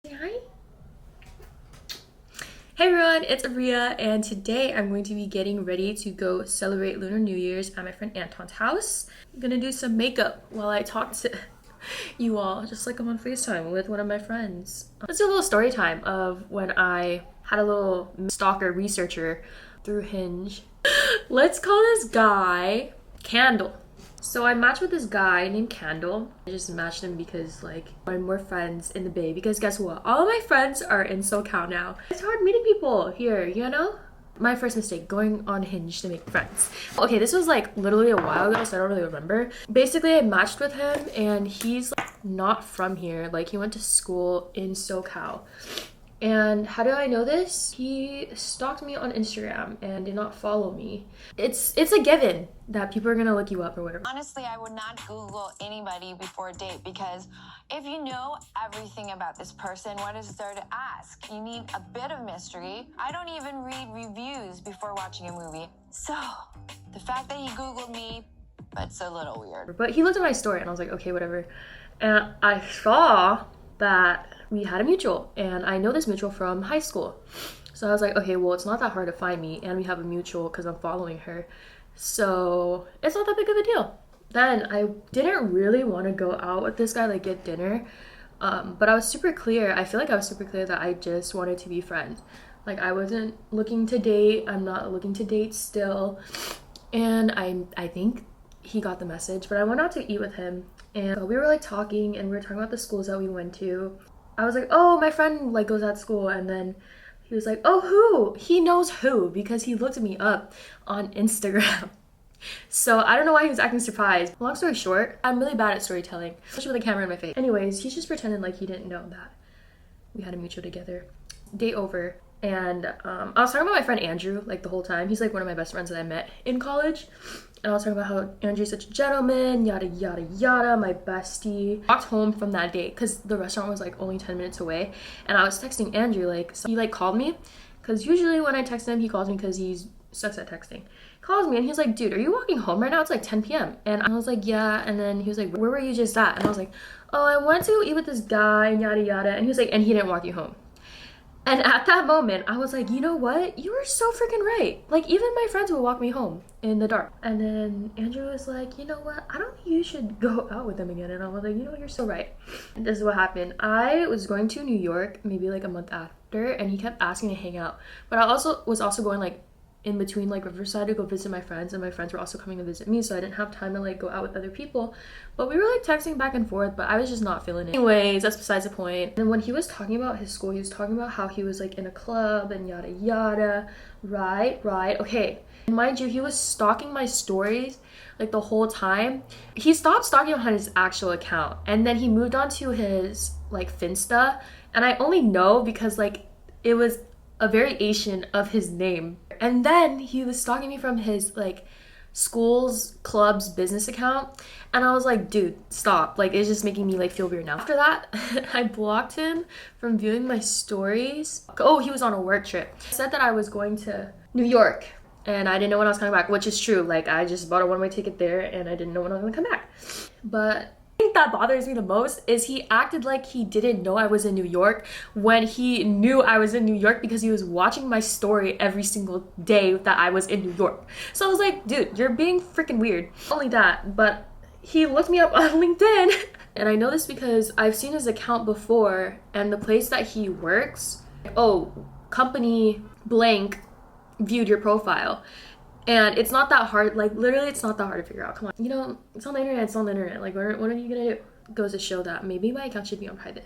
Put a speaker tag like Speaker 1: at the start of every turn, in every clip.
Speaker 1: Say hi. Hey everyone, it's Areeya, and today I'm going to be getting ready to go celebrate Lunar New Year's at my friend Anton's house. I'm gonna do some makeup while I talk to you all, just like I'm on FaceTime with one of my friends. Let's do a little story time of when I had a little stalker researcher through Hinge. Let's call this guy Candle. So I matched with this guy named Candle. I just matched him because like I wanted more friends in the Bay, because guess what? All of my friends are in SoCal now. It's hard meeting people here, you know? My first mistake, going on Hinge to make friends. Okay, this was like literally a while ago, so I don't really remember. Basically, I matched with him and he's like, not from here. Like he went to school in SoCal. And how do I know this? He stalked me on Instagram and did not follow me. It's a given that people are gonna look you up or whatever.
Speaker 2: Honestly, I would not Google anybody before a date, because if you know everything about this person, what is there to ask? You need a bit of mystery. I don't even read reviews before watching a movie. So the fact that he Googled me, that's a little weird.
Speaker 1: But he looked at my story and I was like, okay, whatever. And I saw that we had a mutual, and I know this mutual from high school. So I was like, okay, well, it's not that hard to find me, and we have a mutual because I'm following her. So it's not that big of a deal. Then I didn't really want to go out with this guy, like get dinner. But I was super clear. I feel like I was super clear that I just wanted to be friends. Like I wasn't looking to date. I'm not looking to date still. And I think he got the message, but I went out to eat with him. And we were like talking, and we were talking about the schools that we went to. I was like, oh, my friend like goes at school, and then he was like, oh, who? He knows who, because he looked me up on Instagram. So I don't know why he was acting surprised. Long story short, I'm really bad at storytelling, especially with a camera in my face. Anyways, he's just pretending like he didn't know that we had a mutual together. Date over. And I was talking about my friend Andrew like the whole time. He's like one of my best friends that I met in college. And I was talking about how Andrew's such a gentleman, yada yada yada, my bestie. Walked home from that date because the restaurant was like only 10 minutes away. And I was texting Andrew, like, so he like called me. Because usually when I text him, he calls me because he sucks at texting. Calls me and he's like, dude, are you walking home right now? It's like 10 p.m. And I was like, yeah. And then he was like, where were you just at? And I was like, oh, I went to go eat with this guy, yada yada. And he was like, and he didn't walk you home. And at that moment, I was like, you know what? You were so freaking right. Like, even my friends would walk me home in the dark. And then Andrew was like, you know what? I don't think you should go out with them again. And I was like, you know what? You're so right. And this is what happened. I was going to New York maybe like a month after, and he kept asking to hang out. But I was also going like in between like Riverside to go visit my friends, and my friends were also coming to visit me, so I didn't have time to like go out with other people. But we were like texting back and forth, but I was just not feeling it. Anyways, that's besides the point. And when he was talking about his school, he was talking about how he was like in a club and yada yada. Right, okay. And mind you, he was stalking my stories like the whole time. He stopped stalking on his actual account, and then he moved on to his like Finsta, and I only know because like it was a variation of his name. And then he was stalking me from his like school's club's business account, and I was like, dude, stop. Like, it's just making me like feel weird now. After that, I blocked him from viewing my stories. Oh, he was on a work trip. I said that I was going to New York and I didn't know when I was coming back, which is true. Like, I just bought a one-way ticket there and I didn't know when I was gonna come back. But I think that bothers me the most is he acted like he didn't know I was in New York when he knew I was in New York, because he was watching my story every single day that I was in New York. So I was like, dude, you're being freaking weird. Not only that, but he looked me up on LinkedIn. And I know this because I've seen his account before, and the place that he works, oh, company blank viewed your profile. And it's not that hard, like literally it's not that hard to figure out. Come on, you know, it's on the internet, it's on the internet. Like what are you gonna do? Goes to show that maybe my account should be on private.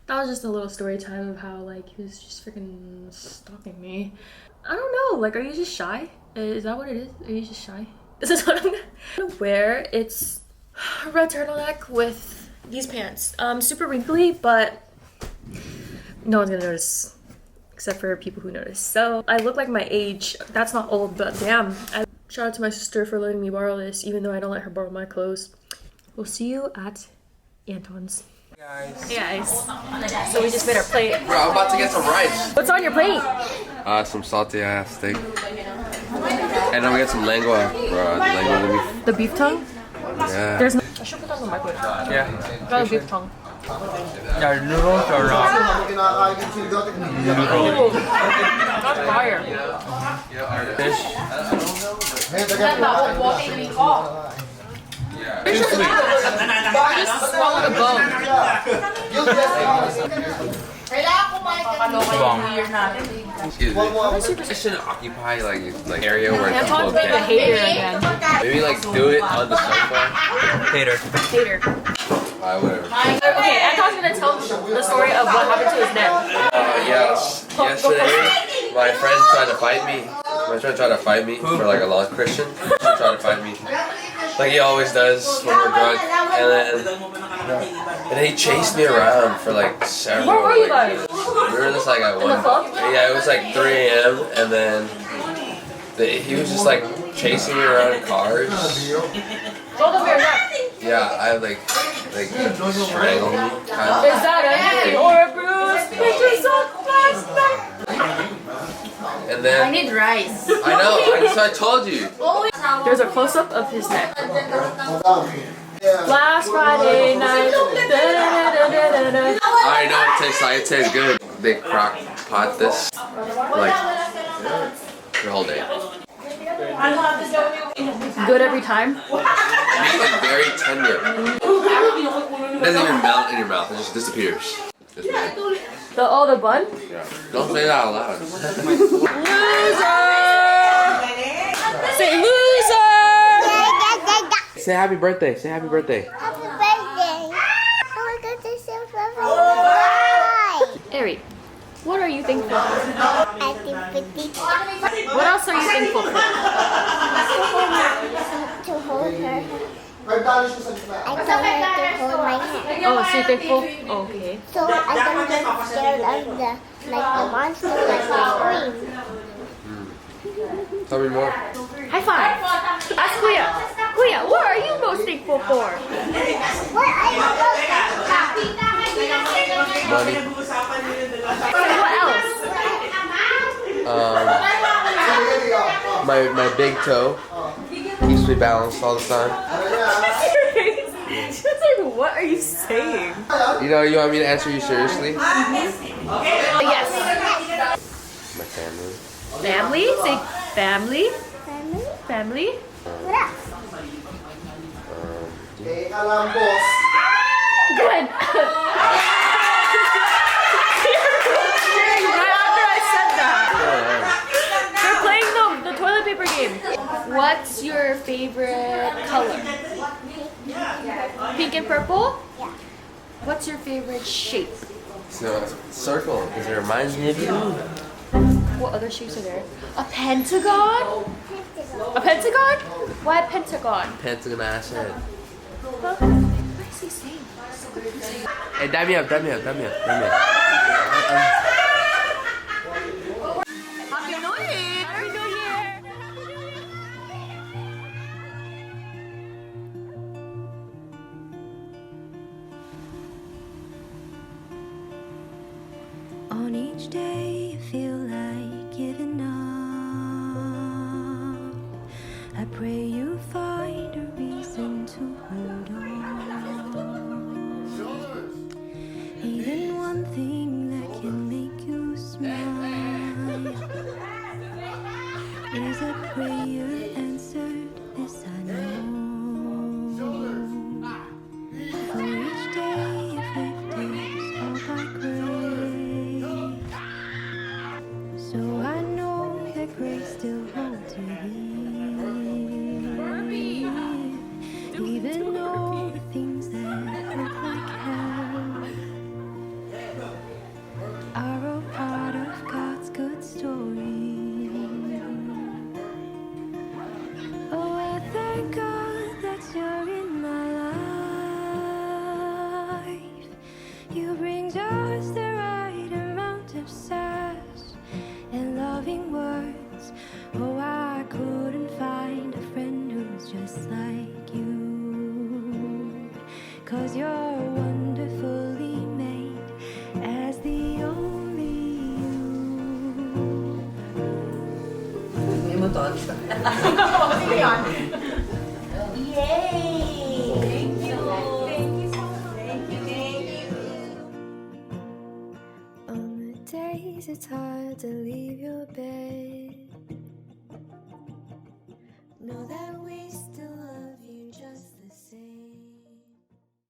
Speaker 1: That was just a little story time of how like he was just freaking stalking me. I don't know, like, are you just shy? Is that what it is? Are you just shy? This is what I'm gonna wear. It's a red turtleneck with these pants. Super wrinkly, but no one's gonna notice. Except for people who notice. So I look like my age. That's not old, but damn. Shout out to my sister for letting me borrow this, even though I don't let her borrow my clothes. We'll see you at Anton's. Hey guys. So we just made our plate.
Speaker 3: Bro, I'm about to get some rice.
Speaker 1: What's on your plate?
Speaker 3: Some salty ass steak. And then we get some lengua. Bro, the lengua.
Speaker 1: The beef tongue?
Speaker 3: Yeah.
Speaker 1: There's no. I should put that on the microwave.
Speaker 3: Yeah.
Speaker 1: Got a beef tongue.
Speaker 4: Yeah, noodles are not.
Speaker 1: Ooh, that's fire.
Speaker 4: Fish.
Speaker 1: Too sweet. Just swallow the bone.
Speaker 4: Long.
Speaker 3: Excuse me. I shouldn't occupy like area where
Speaker 1: Anton's
Speaker 3: people
Speaker 1: being a
Speaker 3: can.
Speaker 1: hater again.
Speaker 3: Maybe like do it on the sofa.
Speaker 4: Hater.
Speaker 1: Hater.
Speaker 3: Whatever.
Speaker 1: Okay, Anton's gonna tell the story of what happened to his neck.
Speaker 3: Yes. Yesterday, my friend tried to fight me. My friend tried to fight me for like a long Christian. He tried to fight me, like he always does when we're drunk. And then he chased me around for like several.
Speaker 1: Where were you guys?
Speaker 3: We were just like at
Speaker 1: In the club?
Speaker 3: Yeah, it was like 3 a.m. and then he was just like chasing me around in cars.
Speaker 1: Go over your neck.
Speaker 3: Yeah, I like strangled me. Kind of.
Speaker 1: Is that anything or a bruise? It's just so flashback.
Speaker 3: And then
Speaker 5: I need rice.
Speaker 3: I know. So I told you.
Speaker 1: There's a close up of his neck. Last Friday night.
Speaker 3: I know it tastes like. It tastes good. They crock pot this like the whole day.
Speaker 1: Good every time.
Speaker 3: Meat is very tender. It doesn't even melt in your mouth. It just disappears. It's good.
Speaker 1: The bun?
Speaker 3: Yeah. Don't say that out loud.
Speaker 1: Loser! Say loser!
Speaker 3: Say happy birthday. Say happy birthday.
Speaker 5: Happy birthday. Oh, this is so fun.
Speaker 1: Ari, what are you thankful for?
Speaker 5: I think 50
Speaker 1: What else are you thankful for?
Speaker 5: to hold her. I told her to hold my hand.
Speaker 1: Oh, so you're thankful? Okay.
Speaker 5: So I don't get scared of the monster like the scream.
Speaker 3: Tell me more.
Speaker 1: High five. Ask Kuya. Kuya, what are you most thankful for?
Speaker 5: What are you
Speaker 3: Money.
Speaker 1: What else?
Speaker 3: My big toe keeps me balanced all the time.
Speaker 1: She's like, what are you saying?
Speaker 3: You know, you want me to answer you seriously?
Speaker 1: Yes.
Speaker 3: My family.
Speaker 1: Family? Say family.
Speaker 5: Family?
Speaker 1: Family.
Speaker 5: What else?
Speaker 1: Go ahead. Right after I said that. We're playing the toilet paper game. What's your favorite color? Pink and purple?
Speaker 5: Yeah.
Speaker 1: What's your favorite shape?
Speaker 3: So, circle, because it reminds me of you.
Speaker 1: What other shapes are there? A pentagon? A pentagon? Why a pentagon?
Speaker 3: Pentagon ass head.
Speaker 1: What is he saying?
Speaker 3: Hey, dab me up.
Speaker 1: Happy New Year! Happy New Year!
Speaker 6: On each day you feel like giving up. I pray you find a reason to hold on. Even one thing that can make you smile is a prayer answered, this I know. For each day you've lived is all by grace. So I know that grace still holds you here. Even though the things that look like hell are a part of God's good story. Oh, I thank God that you're in my life. You bring just the right amount of sass and loving words. Oh, I couldn't find a friend who's just like you. 'Cause you're wonderfully made as the only you.
Speaker 5: Yay! Thank you. Thank you so much. Thank you.
Speaker 6: days it's hard to leave your bed. Know that